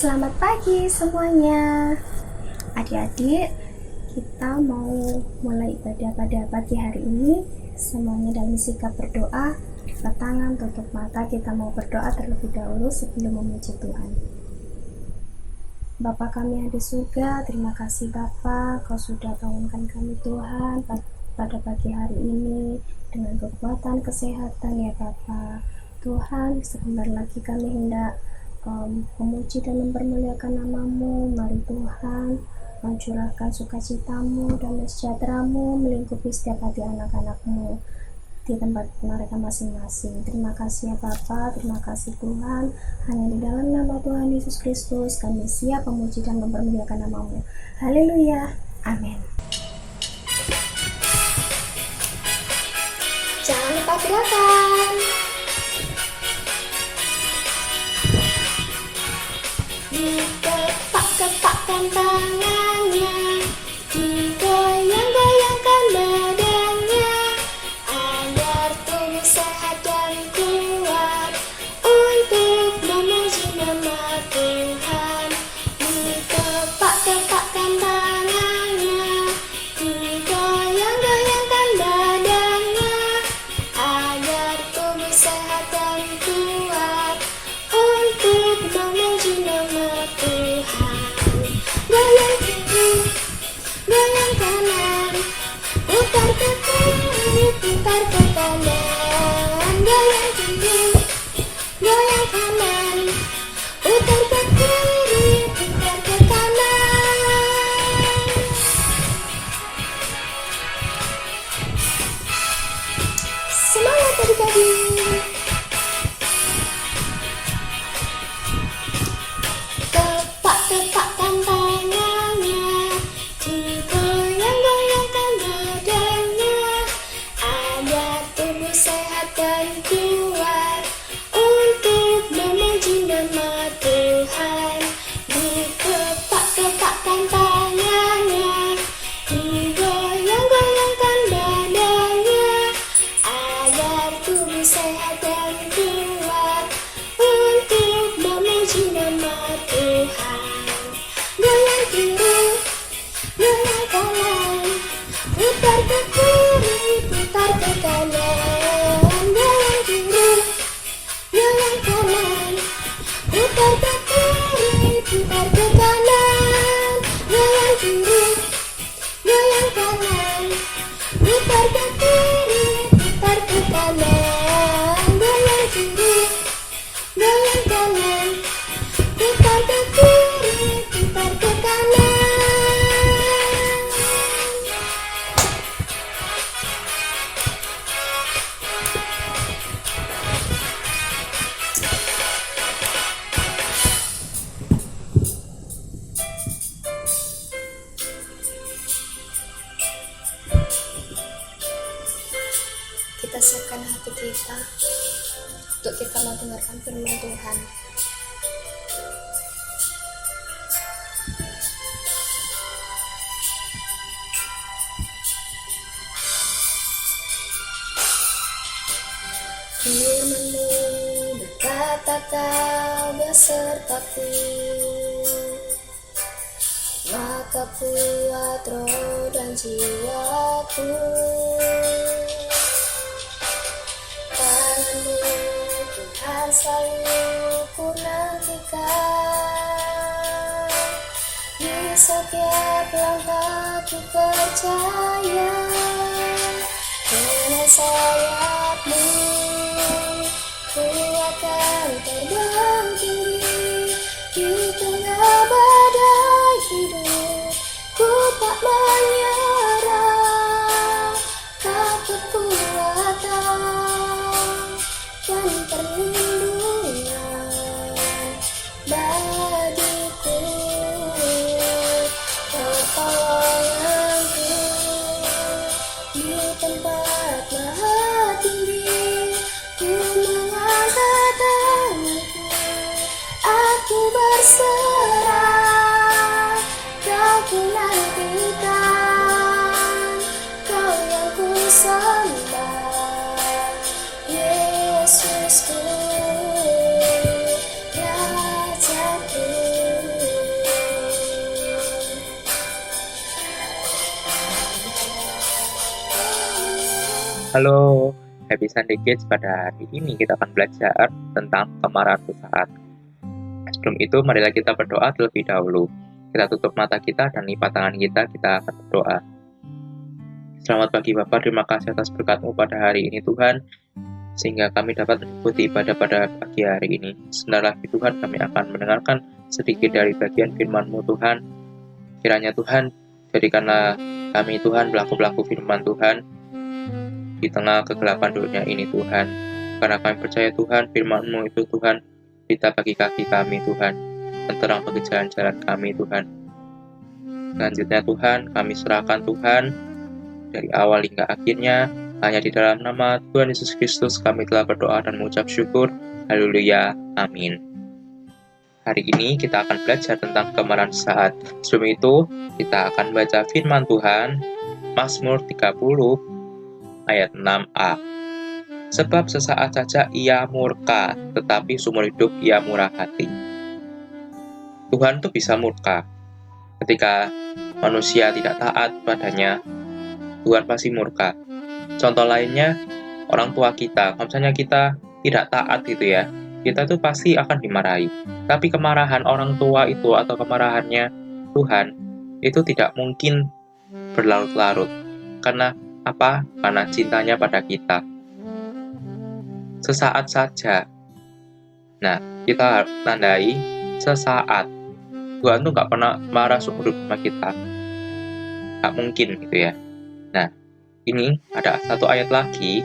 Selamat pagi semuanya. Adik-adik, kita mau mulai ibadah pada pagi hari ini. Semuanya dalam sikap berdoa, angkat tangan, tutup mata. Kita mau berdoa terlebih dahulu sebelum memuji Tuhan. Bapa kami yang di surga, terima kasih Bapa, Kau sudah bangunkan kami Tuhan pada pagi hari ini dengan kekuatan, kesehatan ya Bapa. Tuhan, sebentar lagi kami hendak memuji dan mempermuliakan nama-Mu. Mari Tuhan, mencurahkan sukacitamu dan sejahtera-Mu melingkupi setiap hati anak-anak-Mu di tempat mereka masing-masing. Terima kasih ya Bapa, terima kasih Tuhan. Hanya di dalam nama Tuhan Yesus Kristus kami siap memuji dan mempermuliakan nama-Mu. Haleluya, amin. Jangan lupa gerakan. Dikepak-kepakkan tangannya, digoyang-goyangkan badannya, agar tubuh sehat dan kuat untuk memuji nama Tuhan. Dikepak-kepakkan tangannya, digoyang-goyangkan badannya, agar tubuh sehat dan kuat untuk memuji nama Tuhan. Goyang kiri, goyang kanan, putar ke kiri, putar ke kanan. Goyang kiri, goyang kanan, putar ke kiri, putar ke kanan. Semangat adik-adik. Kepak-kepakkan tangannya, digoyang-goyangkan badannya, agar tubuh sehat dan kuat untuk memuji nama Tuhan. Dikepak-kepakkan tangannya, digoyang-goyangkan badannya, agar tubuh sehat dan kuat untuk memuji nama Tuhan. Goyang kiri, goyang kanan, putar ke kiri, putar ke kanan. Goyang kiri, goyang kanan, putar ke kiri, putar ke kanan. Goyang kiri, goyang kanan, putar ke kiri, putar ke kanan. Goyang kiri, goyang kanan, putar ke kiri, putar ke kanan. Kita siapkan hati kita untuk kita mau dengarkan firman Tuhan. Firman-Mu berkata Kau besertaku, maka kuat roh dan jiwaku. Tangan-Mu Tuhan selalu ku nantikan, di setiap langkah ku percaya. Dengan sayap-Mu ku akan terbang tinggi di tengah badai hidup. Ku tak menyerah, Kau kekuatan dan perlindungan bagiku. Pertolonganku di tempat maha tinggi. Ku mengangkat tanganku, aku berserah. Kau ku nantikan, Kau yang ku sembah, Yesusku. Halo, Happy Sunday Kids. Pada hari ini kita akan belajar tentang kemarahan sesaat. Sebelum itu, marilah kita berdoa terlebih dahulu. Kita tutup mata kita dan lipat tangan kita akan berdoa. Selamat pagi Bapak, terima kasih atas berkat-Mu pada hari ini Tuhan, sehingga kami dapat mengikuti ibadah pada pagi hari ini. Sebentar lagi Tuhan, kami akan mendengarkan sedikit dari bagian firman-Mu Tuhan. Kiranya Tuhan, jadikanlah kami Tuhan pelaku-pelaku firman Tuhan di tengah kegelapan dunia ini Tuhan. Karena kami percaya Tuhan, firman-Mu itu Tuhan, berita bagi kaki kami Tuhan, dan terang bagi jalan-jalan kami Tuhan. Selanjutnya Tuhan, kami serahkan Tuhan, dari awal hingga akhirnya, hanya di dalam nama Tuhan Yesus Kristus kami telah berdoa dan mengucap syukur. Haleluya, amin. Hari ini kita akan belajar tentang kemarahan sesaat. Sebelum itu, kita akan baca firman Tuhan, Mazmur 30, ayat 6a. Sebab sesaat saja ia murka, tetapi seumur hidup ia murah hati. Tuhan itu bisa murka. Ketika manusia tidak taat padanya, Tuhan pasti murka. Contoh lainnya, orang tua kita. Kalau misalnya kita tidak taat gitu ya, kita tuh pasti akan dimarahi. Tapi kemarahan orang tua itu atau kemarahannya Tuhan, itu tidak mungkin berlarut-larut. Karena apa? Karena cintanya pada kita. Sesaat saja. Nah, kita tandai sesaat. Tuhan tuh nggak pernah marah seumur hidup sama kita. Nggak mungkin gitu ya. Nah, ini ada satu ayat lagi.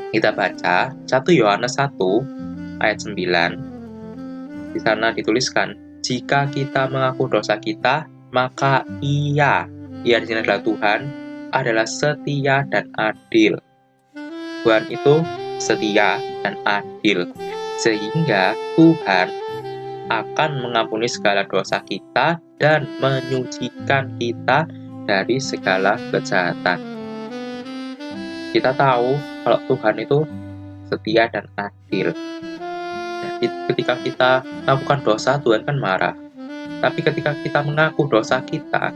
Kita baca 1 Yohanes 1 ayat 9. Di sana dituliskan, jika kita mengaku dosa kita, maka Ia di sini adalah Tuhan, adalah setia dan adil. Tuhan itu setia dan adil, sehingga Tuhan akan mengampuni segala dosa kita dan menyucikan kita dari segala kejahatan. Kita tahu kalau Tuhan itu setia dan adil. Jadi ketika kita melakukan dosa, Tuhan kan marah. Tapi ketika kita mengaku dosa kita,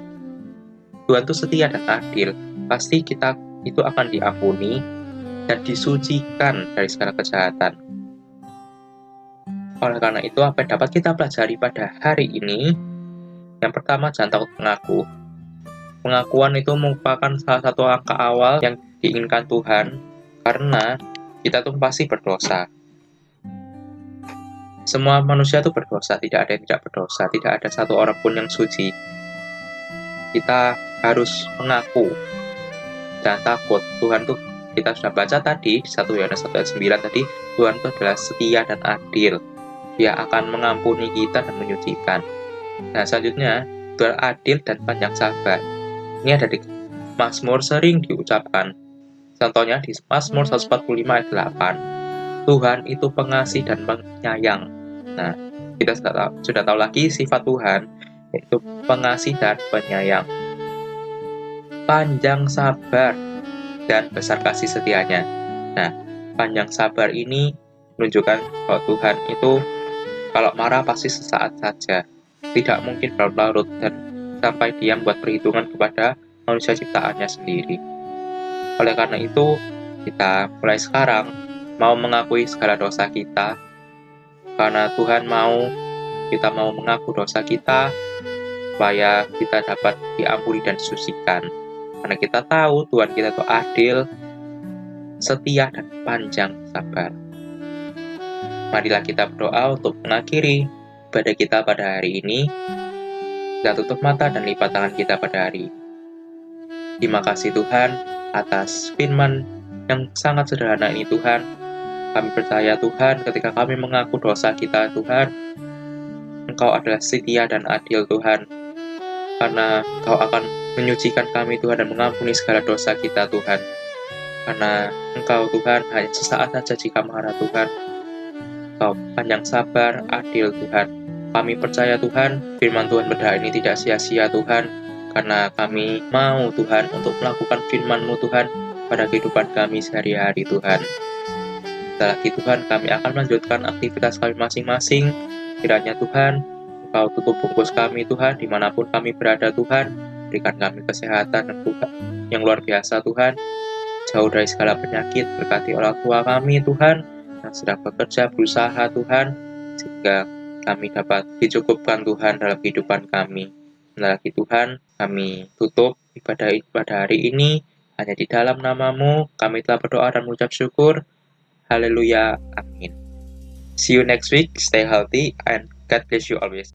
Tuhan itu setia dan adil. Pasti kita itu akan diampuni dan disucikan dari segala kejahatan. Oleh karena itu, apa yang dapat kita pelajari pada hari ini? Yang pertama, jangan takut mengaku. Pengakuan itu merupakan salah satu langkah awal yang diinginkan Tuhan, karena kita tuh pasti berdosa. Semua manusia itu berdosa, tidak ada yang tidak berdosa, tidak ada satu orang pun yang suci. Kita harus mengaku. Jangan takut, Tuhan tuh kita sudah baca tadi di 1 Yohanes 1 ayat 9 tadi, Tuhan itu adalah setia dan adil. Dia akan mengampuni kita dan menyucikan. Nah, selanjutnya, Tuhan adil dan panjang sabar. Ini ada di Mazmur sering diucapkan. Contohnya di Mazmur 145 ayat 8. Tuhan itu pengasih dan penyayang. Nah, kita sudah tahu lagi sifat Tuhan, yaitu pengasih dan penyayang. Panjang sabar dan besar kasih setianya. Nah, panjang sabar ini menunjukkan bahwa Tuhan itu kalau marah pasti sesaat saja, tidak mungkin berlarut dan sampai dia membuat perhitungan kepada manusia ciptaannya sendiri. Oleh karena itu, kita mulai sekarang mau mengakui segala dosa kita, karena Tuhan kita mau mengaku dosa kita, supaya kita dapat diampuni dan disucikan. Karena kita tahu Tuhan kita itu adil, setia, dan panjang sabar. Marilah kita berdoa untuk mengakhiri ibadah kita pada hari ini. Kita tutup mata dan lipat tangan kita pada hari ini. Terima kasih Tuhan atas firman yang sangat sederhana ini Tuhan. Kami percaya Tuhan ketika kami mengaku dosa kita Tuhan, Engkau adalah setia dan adil Tuhan. Karena Engkau akan menyucikan kami Tuhan dan mengampuni segala dosa kita Tuhan. Karena Engkau Tuhan hanya sesaat saja jika marah Tuhan. Engkau panjang sabar, adil Tuhan. Kami percaya Tuhan, firman Tuhan pada ini tidak sia-sia Tuhan. Karena kami mau Tuhan untuk melakukan firman-Mu Tuhan pada kehidupan kami sehari-hari Tuhan. Setelah itu Tuhan, kami akan melanjutkan aktivitas kami masing-masing. Kiranya Tuhan, Engkau tutup bungkus kami Tuhan, dimanapun kami berada Tuhan. Berikan kami kesehatan dan Tuhan yang luar biasa Tuhan. jauh dari segala penyakit. Berkati orang tua kami Tuhan, yang sedang bekerja, berusaha Tuhan, sehingga kami dapat dicukupkan Tuhan dalam kehidupan kami. Lagi Tuhan, kami tutup ibadah hari ini hanya di dalam nama-Mu. Kami telah berdoa dan mengucap syukur. Haleluya. Amin. See you next week. Stay healthy and God bless you always.